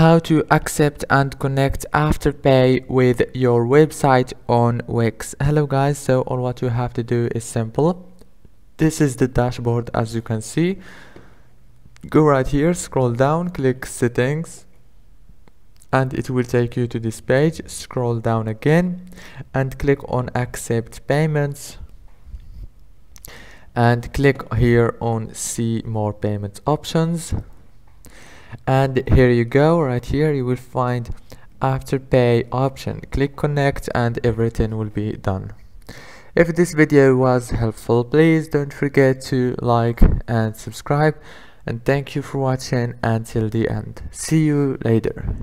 how to accept and connect Afterpay with your website on Wix. Hello guys, so all what you have to do is simple. This is the dashboard, as you can see. Go right here, scroll down, click settings, and it will take you to this page. Scroll down again and click on accept payments, and click here on see more payment options. And here you go, right here you will find Afterpay option. Click connect and everything will be done. If this video was helpful, please don't forget to like and subscribe, and thank you for watching until the end. See you later.